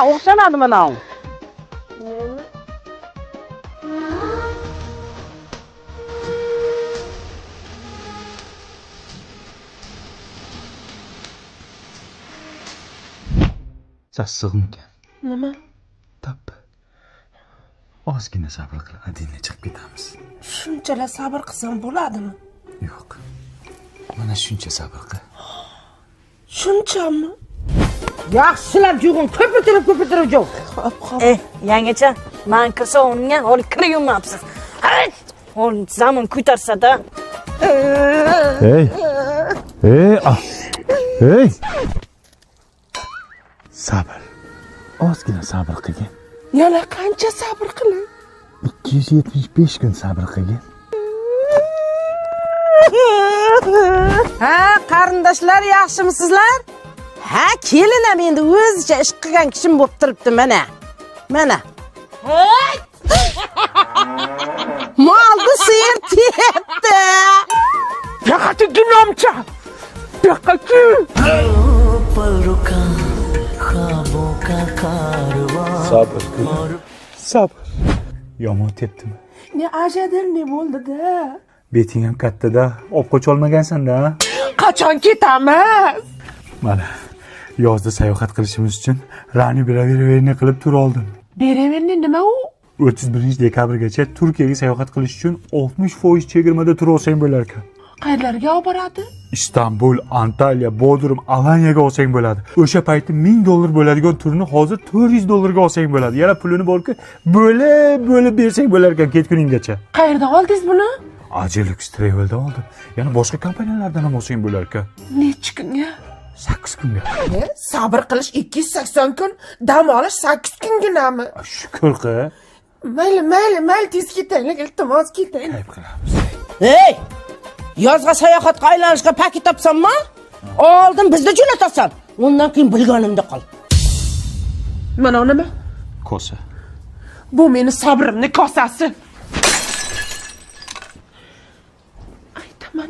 o'xshamadi mana u. Sassiqmikan? Nima? Tappi. Ozgina sabr qil, adina chiqib ketamiz. Shunchalar sabr qilsam bo'ladimi? Yo'q. Mana shuncha sabr qil. Shunchami? Yaxshilab jug'in, ko'pirtirib jug'. Yangacha, men kirsa o'rniga olib kirayapsiz. Ol zamon ko'tarsa-da. Hey. Hey. Sabr. Ozgina sabr qilgin. Yana qancha sabr qilay? 275 kun sabr qilgin. Ha, qarindoshlar, yaxshimisizlar? Ha, kelinam endi o'zicha ish qilgan kishim bo'lib turibdi mana. Mana. Molni suyib tepdi. Yaqati ginomcha. Yaqati. Sabr. Yomon tepdimi? Ne ajadir ne bo'ldi-da? Beting ham katta-da, olib qocha olmagansan-da. Qachon ketamiz? Mana, yozda sayohat qilishimiz uchun Rani beraverni qilib tur oldim. Beraverni nima u? 31 dekabrgacha Turkiyaga sayohat qilish uchun 60% chegirmada tur olsang bo'lar ekan. Qayerlarga olib boradi? Istanbul, Antalya, Bodrum, Alaniyaga olsang bo'ladi. O'sha payti $1000 bo'ladigan turni hozir $400 olsang bo'ladi. Yana pulini borki, bo'lib bersang bo'lar ekan ketguninggacha. Qayerdan oldingiz buni? Ajelux Travel'dan oldim. Yana boshqa kompaniyalardan ham olsang bo'lar ekan. Necha kunga? 8 kunga. Sabr qilish 280 kun, dam olish 8 kunginami? Shukr qil. Mayli, tez ketaylik, iltimos ketaylik. Ayb qilamiz. Hey! Yozga sayohatga aylanishga paket topsammi? Oldin bizni jo'natasan. Undan keyin bilganimda qol. Mana nima? Kosa. Bu meni sabrimning kosasi. Aytaman.